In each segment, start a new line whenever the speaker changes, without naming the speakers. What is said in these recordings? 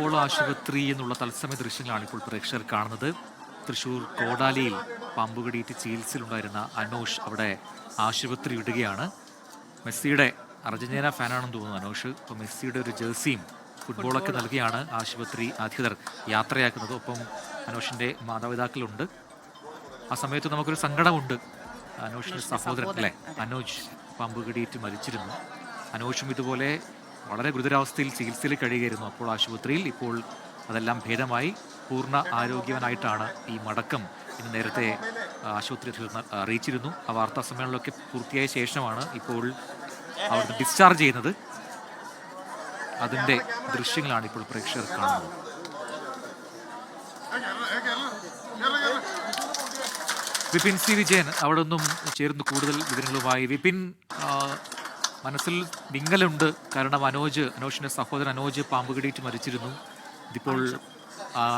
Apollo ആശുപത്രി എന്നുള്ള തത്സമയ ദൃശ്യങ്ങളാണ് ഇപ്പോൾ പ്രേക്ഷകർ കാണുന്നത്. തൃശൂർ കോടാലിയിൽ പാമ്പുകടിയേറ്റ് ചികിത്സയിലുണ്ടായിരുന്ന അനോഷ് അവിടെ ആശുപത്രി വിടുകയാണ്. മെസ്സിയുടെ അർജന്റീന ഫാനാണെന്ന് തോന്നുന്നു അനോഷ്. അപ്പോൾ മെസ്സിയുടെ ഒരു ജേഴ്സിയും ഫുട്ബോളൊക്കെ നൽകിയാണ് ആശുപത്രി അധികൃതർ യാത്രയാക്കുന്നത്. ഒപ്പം അനോഷിൻ്റെ മാതാപിതാക്കളുണ്ട്. ആ സമയത്ത് നമുക്കൊരു സങ്കടമുണ്ട്. അനോഷിൻ്റെ സഹോദരൻ അല്ലേ, അനോജ് പാമ്പുകടിയേറ്റ് മരിച്ചിരുന്നു. അനോഷും ഇതുപോലെ വളരെ ഗുരുതരാവസ്ഥയിൽ ചികിത്സയിൽ കഴിയുകയായിരുന്നു അപ്പോൾ ആശുപത്രിയിൽ. ഇപ്പോൾ അതെല്ലാം ഭേദമായി പൂർണ്ണ ആരോഗ്യവനായിട്ടാണ് ഈ മടക്കം ഇന്ന് നേരത്തെ ആശുപത്രി അറിയിച്ചിരുന്നു. ആ വാർത്താ സമ്മേളനമൊക്കെ പൂർത്തിയായ ശേഷമാണ് ഇപ്പോൾ അവിടുന്ന് ഡിസ്ചാർജ് ചെയ്യുന്നത്. അതിൻ്റെ ദൃശ്യങ്ങളാണ് ഇപ്പോൾ പ്രേക്ഷകർ കാണുന്നത്. വിപിൻ സി വിജയൻ അവിടെ നിന്നും ചേർന്ന് കൂടുതൽ വിവരങ്ങളുമായി. വിപിൻ, മനസ്സിൽ വിങ്ങലുണ്ട്. കാരണം അനോഷിൻ്റെ സഹോദരൻ അനോജ് പാമ്പുകടിയിട്ട് മരിച്ചിരുന്നു. ഇതിപ്പോൾ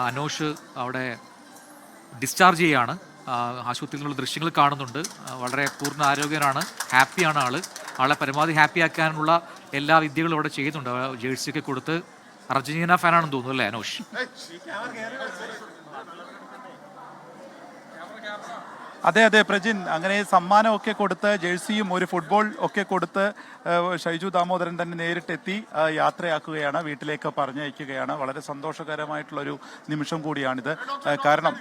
അനോഷ് അവിടെ ഡിസ്ചാർജ് ചെയ്യാണ്. ആശുപത്രിയിൽ നിന്നുള്ള ദൃശ്യങ്ങൾ കാണുന്നുണ്ട്. വളരെ പൂർണ്ണ ആരോഗ്യനാണ്, ഹാപ്പിയാണ് ആളെ പരമാവധി ഹാപ്പിയാക്കാനുള്ള എല്ലാ വിദ്യകളും അവിടെ ചെയ്യുന്നുണ്ട്. ജേഴ്സിയൊക്കെ കൊടുത്ത്. അർജന്റീന ഫാനാണെന്ന് തോന്നുന്നു അല്ലേ അനോഷ്?
അതെ അതെ പ്രജിൻ, അങ്ങനെ സമ്മാനമൊക്കെ കൊടുത്ത് ജേഴ്സിയും ഒരു ഫുട്ബോൾ ഒക്കെ കൊടുത്ത് ഷൈജു ദാമോദരൻ തന്നെ നേരിട്ടെത്തി യാത്രയാക്കുകയാണ്, വീട്ടിലേക്ക് പറഞ്ഞയക്കുകയാണ്. വളരെ സന്തോഷകരമായിട്ടുള്ളൊരു നിമിഷം കൂടിയാണിത്. കാരണം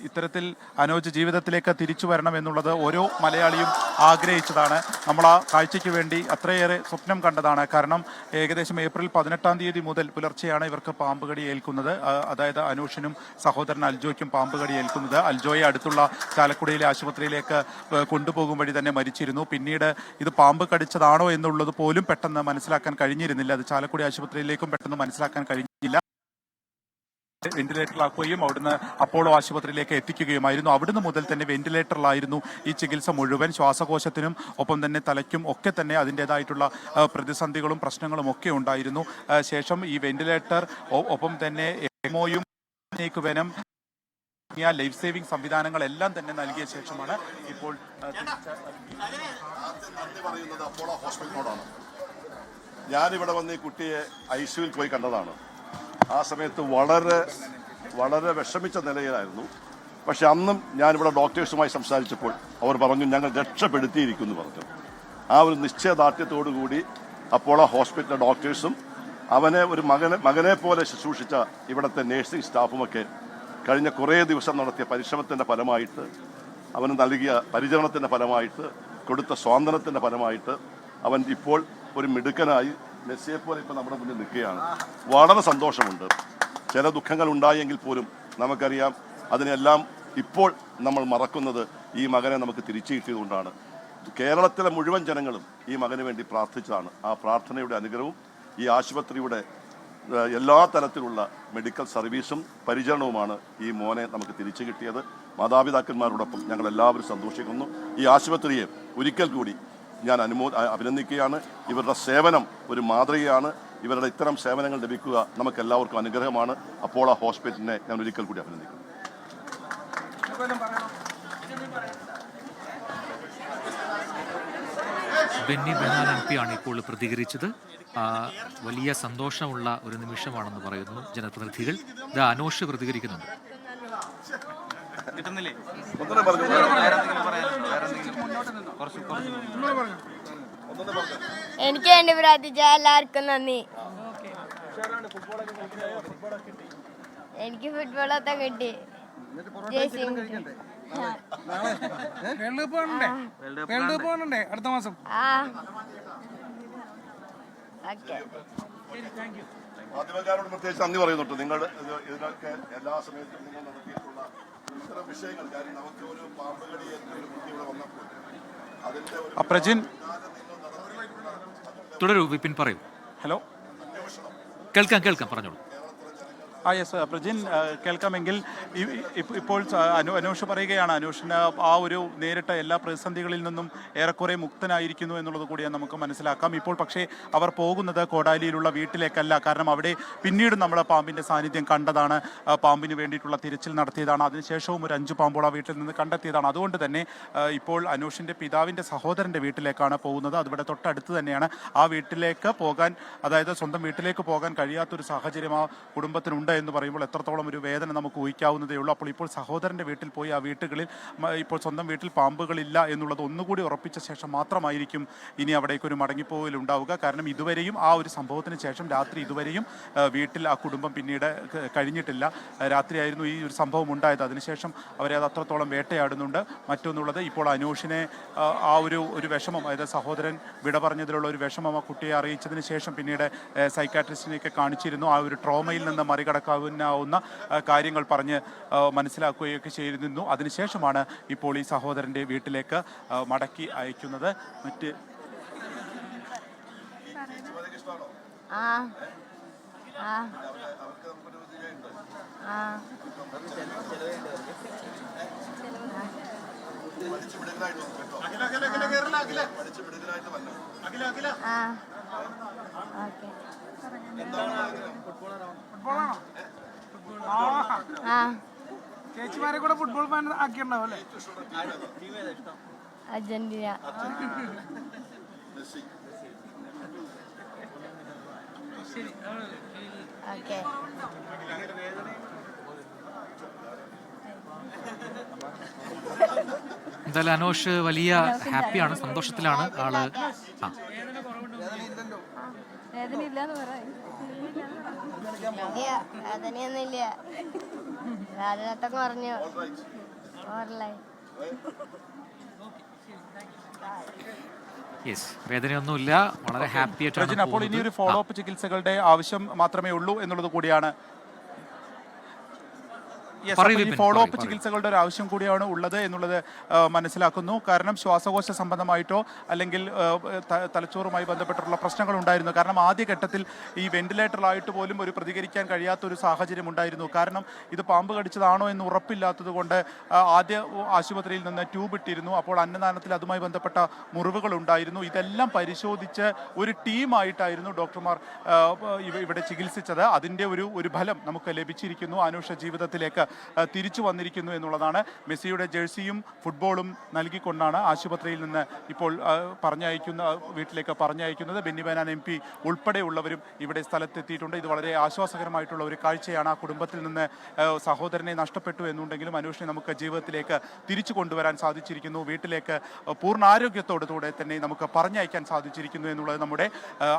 ഇത്തരത്തിൽ അനോജ് ജീവിതത്തിലേക്ക് തിരിച്ചു വരണം എന്നുള്ളത് ഓരോ മലയാളിയും ആഗ്രഹിച്ചതാണ്. നമ്മൾ ആ കാഴ്ചയ്ക്ക് വേണ്ടി അത്രയേറെ സ്വപ്നം കണ്ടതാണ്. കാരണം ഏകദേശം ഏപ്രിൽ 18-ാം തീയതി മുതൽ പുലർച്ചെയാണ് ഇവർക്ക് പാമ്പുകടി ഏൽക്കുന്നത്. അതായത് അനൂഷിനും സഹോദരൻ അൽജോയ്ക്കും പാമ്പുകടി ഏൽക്കുന്നത്. അൽജോയെ അടുത്തുള്ള ചാലക്കുടിയിൽ ആശുപത്രിയിലേക്ക് കൊണ്ടുപോകും വഴി തന്നെ മരിച്ചിരുന്നു. പിന്നീട് ഇത് പാമ്പ് കടിച്ചതാണോ എന്നുള്ളത് പോലും പെട്ടെന്ന് മനസ്സിലാക്കാൻ കഴിഞ്ഞിരുന്നില്ല. അത് ചാലക്കുടി ആശുപത്രിയിലേക്കും പെട്ടെന്ന് മനസ്സിലാക്കാൻ കഴിഞ്ഞില്ല. വെന്റിലേറ്ററിലാക്കുകയും അവിടുന്ന് അപ്പോളോ ആശുപത്രിയിലേക്ക് എത്തിക്കുകയുമായിരുന്നു. അവിടുന്ന് മുതൽ തന്നെ വെന്റിലേറ്ററിലായിരുന്നു ഈ ചികിത്സ മുഴുവൻ. ശ്വാസകോശത്തിനും ഒപ്പം തന്നെ തലയ്ക്കും ഒക്കെ തന്നെ അതിൻ്റെതായിട്ടുള്ള പ്രതിസന്ധികളും പ്രശ്നങ്ങളും ഒക്കെ ഉണ്ടായിരുന്നു. ശേഷം ഈ വെന്റിലേറ്റർ ഒപ്പം തന്നെ എമോയും വെനം ലൈഫ് സേവിംഗ് സംവിധാനങ്ങളെല്ലാം തന്നെ നൽകിയ ശേഷമാണ് ഇപ്പോൾ
അപ്പോളോ ഹോസ്പിറ്റലിനോടാണ്. ഞാനിവിടെ വന്ന് ഈ കുട്ടിയെ ഐസിയുവിൽ പോയി കണ്ടതാണ്. ആ സമയത്ത് വളരെ വളരെ വിഷമിച്ച നിലയിലായിരുന്നു. പക്ഷെ അന്നും ഞാനിവിടെ ഡോക്ടേഴ്സുമായി സംസാരിച്ചപ്പോൾ അവർ പറഞ്ഞു ഞങ്ങൾ രക്ഷപ്പെടുത്തിയിരിക്കുന്നു പറഞ്ഞു. ആ ഒരു നിശ്ചയദാർഢ്യത്തോടുകൂടി അപ്പോളോ ഹോസ്പിറ്റലിലെ ഡോക്ടേഴ്സും അവനെ ഒരു മകനെ പോലെ ശുശ്രൂഷിച്ച ഇവിടുത്തെ നേഴ്സിംഗ് സ്റ്റാഫുമൊക്കെ കഴിഞ്ഞ കുറേ ദിവസം നടത്തിയ പരിശ്രമത്തിൻ്റെ ഫലമായിട്ട്, അവന് നൽകിയ പരിചരണത്തിൻ്റെ ഫലമായിട്ട്, കൊടുത്ത സ്വാതന്ത്ര്യത്തിൻ്റെ ഫലമായിട്ട് അവൻ ഇപ്പോൾ ഒരു മിടുക്കനായി മെസ്സിയെപ്പോലെ ഇപ്പോൾ നമ്മുടെ മുന്നിൽ നിൽക്കുകയാണ്. വളരെ സന്തോഷമുണ്ട്. ചില ദുഃഖങ്ങൾ ഉണ്ടായെങ്കിൽ പോലും നമുക്കറിയാം അതിനെല്ലാം ഇപ്പോൾ നമ്മൾ മറക്കുന്നത് ഈ മകനെ നമുക്ക് തിരിച്ചു കിട്ടിയതുകൊണ്ടാണ്. കേരളത്തിലെ മുഴുവൻ ജനങ്ങളും ഈ മകന് വേണ്ടി പ്രാർത്ഥിച്ചതാണ്. ആ പ്രാർത്ഥനയുടെ അനുഗ്രഹവും ഈ ആശുപത്രിയുടെ എല്ലാ തരത്തിലുള്ള മെഡിക്കൽ സർവീസും പരിചരണവുമാണ് ഈ മോനെ നമുക്ക് തിരിച്ചു കിട്ടിയത്. മാതാപിതാക്കന്മാരോടൊപ്പം ഞങ്ങൾ എല്ലാവരും സന്തോഷിക്കുന്നു. ഈ ആശുപത്രിയെ ഒരിക്കൽ കൂടി ഞാൻ അഭിനന്ദിക്കുകയാണ്. ഇവരുടെ സേവനം ഒരു മാതൃകയാണ്. ഇവരുടെ ഇത്തരം സേവനങ്ങൾ ലഭിക്കുക നമുക്ക് എല്ലാവർക്കും അനുഗ്രഹമാണ്. അപ്പോളോ ഹോസ്പിറ്റലിനെ ഞാൻ ഒരിക്കൽ കൂടി അഭിനന്ദിക്കുന്നു.
ബെന്നി ബെഹനാൻ എം പി ആണ് ഇപ്പോൾ പ്രതികരിച്ചത്. വലിയ സന്തോഷമുള്ള ഒരു നിമിഷമാണെന്ന് പറയുന്നു ജനപ്രതിനിധികൾ. ഇത് അനോഷ് പ്രതികരിക്കുന്നുണ്ട്.
എനിക്ക് വേണ്ടി പ്രാർത്ഥിച്ച എല്ലാവർക്കും നന്ദി. എനിക്ക് ഫുട്ബോളൊക്കെ കിട്ടി.
അടുത്ത മാസം.
മാധ്യമക്കാരോട് പ്രത്യേകിച്ച് നന്ദി പറയുന്നുണ്ട്. നിങ്ങൾ ഇതിനൊക്കെ എല്ലാ സമയത്തും നിങ്ങൾ നടത്തിയിട്ടുള്ള ഇത്തരം വിഷയങ്ങൾ, കാര്യം നമുക്ക് ഒരു പാമ്പുകടിയേറ്റ ഒരു കുട്ടി ഇവിടെ വന്നപ്പോൾ അതിന്റെ
പ്രജിൻ
തുടരൂ. വിപിൻ പറയൂ.
ഹലോ,
കേൾക്കാം പറഞ്ഞോളൂ.
യെസ് പ്രജിൻ, കേൾക്കാമെങ്കിൽ ഇപ്പോൾ അനൂഷ് പറയുകയാണ് അനൂഷിന് ആ ഒരു നേരിട്ട എല്ലാ പ്രതിസന്ധികളിൽ നിന്നും ഏറെക്കുറെ മുക്തനായിരിക്കുന്നു എന്നുള്ളത് കൂടി നമുക്ക് മനസ്സിലാക്കാം. ഇപ്പോൾ പക്ഷേ അവർ പോകുന്നത് കോടാലിയിലുള്ള വീട്ടിലേക്കല്ല. കാരണം അവിടെ പിന്നീട് നമ്മൾ പാമ്പിൻ്റെ സാന്നിധ്യം കണ്ടതാണ്, പാമ്പിന് വേണ്ടിയിട്ടുള്ള തിരച്ചിൽ നടത്തിയതാണ്. അതിനുശേഷവും ഒരു 5 പാമ്പോള വീട്ടിൽ നിന്ന് കണ്ടെത്തിയതാണ്. അതുകൊണ്ട് തന്നെ ഇപ്പോൾ അനൂഷിൻ്റെ പിതാവിൻ്റെ സഹോദരൻ്റെ വീട്ടിലേക്കാണ് പോകുന്നത്. അതിവിടെ തൊട്ടടുത്ത് തന്നെയാണ്. ആ വീട്ടിലേക്ക് പോകാൻ, അതായത് സ്വന്തം വീട്ടിലേക്ക് പോകാൻ കഴിയാത്തൊരു സാഹചര്യം ആ കുടുംബത്തിനുണ്ട് എന്ന് പറയുമ്പോൾ എത്രത്തോളം ഒരു വേദന നമുക്ക് ഊഹിക്കാവുന്നതേ ഉള്ളൂ. അപ്പോൾ ഇപ്പോൾ സഹോദരൻ്റെ വീട്ടിൽ പോയി ആ വീട്ടുകളിൽ ഇപ്പോൾ സ്വന്തം വീട്ടിൽ പാമ്പുകളില്ല എന്നുള്ളത് ഒന്നുകൂടി ഉറപ്പിച്ച ശേഷം മാത്രമായിരിക്കും ഇനി അവിടേക്കൊരു മടങ്ങിപ്പോകലുണ്ടാവുക. കാരണം ഇതുവരെയും ആ ഒരു സംഭവത്തിന് ശേഷം രാത്രി ഇതുവരെയും വീട്ടിൽ ആ കുടുംബം പിന്നീട് കഴിഞ്ഞിട്ടില്ല. രാത്രിയായിരുന്നു ഈ ഒരു സംഭവം ഉണ്ടായത്. അതിനുശേഷം അവരെ അത് അത്രത്തോളം വേട്ടയാടുന്നുണ്ട്. മറ്റൊന്നുള്ളത്, ഇപ്പോൾ അനൂഷിനെ ആ ഒരു വിഷമം, അതായത് സഹോദരൻ വിട പറഞ്ഞതിലുള്ള ഒരു വിഷമം ആ കുട്ടിയെ അറിയിച്ചതിന് ശേഷം പിന്നീട് സൈക്കാട്രിസ്റ്റിനെയൊക്കെ കാണിച്ചിരുന്നു. ആ ഒരു ട്രോമയിൽ നിന്ന് മറികടക്കാവുന്ന കാര്യങ്ങൾ പറഞ്ഞ് മനസ്സിലാക്കുകയൊക്കെ ചെയ്തിരുന്നു. അതിനുശേഷമാണ് ഇപ്പോൾ ഈ സഹോദരൻ്റെ വീട്ടിലേക്ക് മടക്കി അയക്കുന്നത്. മറ്റ്
ആ ആ ആ ഓക്കെ. ആ
ചേച്ചിമാരെ കൂടെ ഫുട്ബോൾ ഫാൻ ആക്കിയിട്ടുണ്ടാവും അല്ലേ?
അർജന്റീന. ഓക്കെ.
എന്തായാലും അനോഷ് വലിയ ഹാപ്പിയാണ്, സന്തോഷത്തിലാണ് ആള്.
വേദനയൊന്നുമില്ല, വേദനത്തൊക്കെ പറഞ്ഞു.
യെസ്, വേദനയൊന്നുമില്ല, വളരെ ഹാപ്പി ആയിട്ടാണ്.
അപ്പോൾ ഇനി ഒരു ഫോളോ അപ്പ് ചികിത്സകളുടെ ആവശ്യം മാത്രമേ ഉള്ളൂ എന്നുള്ളത് കൂടിയാണ്. ഫോളോ അപ്പ് ചികിത്സകളുടെ ഒരു ആവശ്യം കൂടിയാണ് ഉള്ളത് എന്നുള്ളത് മനസ്സിലാക്കുന്നു. കാരണം ശ്വാസകോശ സംബന്ധമായിട്ടോ അല്ലെങ്കിൽ തലച്ചോറുമായി ബന്ധപ്പെട്ടുള്ള പ്രശ്നങ്ങൾ ഉണ്ടായിരുന്നു. കാരണം ആദ്യഘട്ടത്തിൽ ഈ വെന്റിലേറ്ററിലായിട്ട് പോലും ഒരു പ്രതികരിക്കാൻ കഴിയാത്തൊരു സാഹചര്യം ഉണ്ടായിരുന്നു. കാരണം ഇത് പാമ്പ് കടിച്ചതാണോ എന്ന് ഉറപ്പില്ലാത്തത് കൊണ്ട് ആദ്യ ആശുപത്രിയിൽ നിന്ന് ട്യൂബ് ഇട്ടിരുന്നു. അപ്പോൾ അന്നദാനത്തിൽ അതുമായി ബന്ധപ്പെട്ട മുറിവുകൾ ഉണ്ടായിരുന്നു. ഇതെല്ലാം പരിശോധിച്ച് ഒരു ടീമായിട്ടായിരുന്നു ഡോക്ടർമാർ ഇവിടെ ചികിത്സിച്ചത്. അതിൻ്റെ ഒരു ഫലം നമുക്ക് ലഭിച്ചിരിക്കുന്നു. അനൂഷ ജീവിതത്തിലേക്ക് തിരിച്ചു വന്നിരിക്കുന്നു എന്നുള്ളതാണ്. മെസ്സിയുടെ ജേഴ്സിയും ഫുട്ബോളും നൽകിക്കൊണ്ടാണ് ആശുപത്രിയിൽ നിന്ന് ഇപ്പോൾ വീട്ടിലേക്ക് പറഞ്ഞയക്കുന്നത്. ബെന്നി ബെഹനാൻ MP ഉൾപ്പെടെയുള്ളവരും ഇവിടെ സ്ഥലത്തെത്തിയിട്ടുണ്ട്. ഇത് വളരെ ആശ്വാസകരമായിട്ടുള്ള ഒരു കാഴ്ചയാണ്. ആ കുടുംബത്തിൽ നിന്ന് സഹോദരനെ നഷ്ടപ്പെട്ടു എന്നുണ്ടെങ്കിലും അനൂഷിനെ നമുക്ക് ജീവിതത്തിലേക്ക് തിരിച്ചു കൊണ്ടുവരാൻ സാധിച്ചിരിക്കുന്നു. വീട്ടിലേക്ക് പൂർണ്ണ ആരോഗ്യത്തോടുകൂടെ തന്നെ നമുക്ക് പറഞ്ഞയക്കാൻ സാധിച്ചിരിക്കുന്നു എന്നുള്ളത് നമ്മുടെ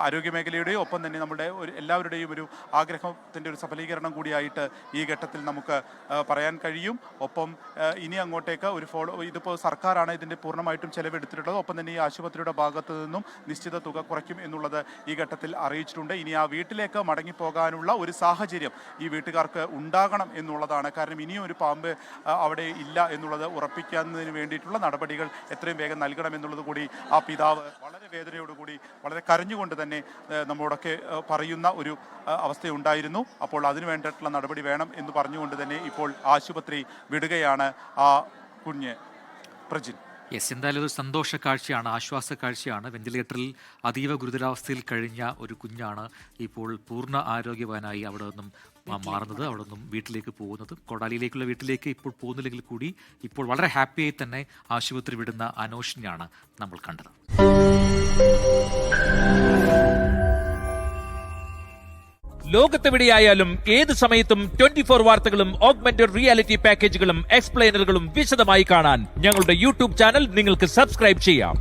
ആരോഗ്യമേഖലയുടെയും ഒപ്പം തന്നെ നമ്മുടെ എല്ലാവരുടെയും ഒരു ആഗ്രഹത്തിൻ്റെ ഒരു സഫലീകരണം കൂടിയായിട്ട് ഈ ഘട്ടത്തിൽ നമുക്ക് പറയാൻ കഴിയും. ഒപ്പം ഇനി അങ്ങോട്ടേക്ക് ഇതിപ്പോൾ സർക്കാരാണ് ഇതിൻ്റെ പൂർണ്ണമായിട്ടും ചെലവെടുത്തിട്ടുള്ളത്. ഒപ്പം തന്നെ ഈ ആശുപത്രിയുടെ ഭാഗത്തു നിന്നും നിശ്ചിത തുക കുറയ്ക്കും എന്നുള്ളത് ഈ ഘട്ടത്തിൽ അറിയിച്ചിട്ടുണ്ട്. ഇനി ആ വീട്ടിലേക്ക് മടങ്ങിപ്പോകാനുള്ള ഒരു സാഹചര്യം ഈ വീട്ടുകാർക്ക് ഉണ്ടാകണം എന്നുള്ളതാണ്. കാരണം ഇനിയും ഒരു പാമ്പ് അവിടെ ഇല്ല എന്നുള്ളത് ഉറപ്പിക്കുന്നതിന് വേണ്ടിയിട്ടുള്ള നടപടികൾ എത്രയും വേഗം നൽകണമെന്നുള്ളത് കൂടി ആ പിതാവ് വളരെ വേദനയോടുകൂടി വളരെ കരഞ്ഞുകൊണ്ട് തന്നെ നമ്മോടൊക്കെ പറയുന്ന ഒരു അവസ്ഥയുണ്ടായിരുന്നു. അപ്പോൾ അതിനു വേണ്ടിയിട്ടുള്ള നടപടി വേണം എന്ന് പറഞ്ഞുകൊണ്ട് തന്നെ ഇപ്പോൾ ആശുപത്രി വിടുകയാണ് ആ കുഞ്ഞ്. പ്രജിൻ,
യെസ്, എന്തായാലും ഒരു സന്തോഷ കാഴ്ചയാണ്, ആശ്വാസ കാഴ്ചയാണ്. വെന്റിലേറ്ററിൽ അതീവ ഗുരുതരാവസ്ഥയിൽ കഴിഞ്ഞ ഒരു കുഞ്ഞാണ് ഇപ്പോൾ പൂർണ്ണ ആരോഗ്യവാനായി അവിടെ നിന്നും മാറുന്നത്, അവിടെ നിന്നും വീട്ടിലേക്ക് പോകുന്നത്. കൊടാലിയിലേക്കുള്ള വീട്ടിലേക്ക് ഇപ്പോൾ പോകുന്നില്ലെങ്കിൽ കൂടി ഇപ്പോൾ വളരെ ഹാപ്പിയായി തന്നെ ആശുപത്രി വിടുന്ന അനോഷിനെയാണ് നമ്മൾ കണ്ടത്.
ലോകത്തെവിടെയായാലും ഏത് സമയത്തും 24 വാർത്തകളും ഓഗ്മെന്റഡ് റിയാലിറ്റി പാക്കേജുകളും എക്സ്പ്ലെയിനറുകളും വിശദമായി കാണാൻ ഞങ്ങളുടെ യൂട്യൂബ് ചാനൽ നിങ്ങൾക്ക് സബ്സ്ക്രൈബ് ചെയ്യാം.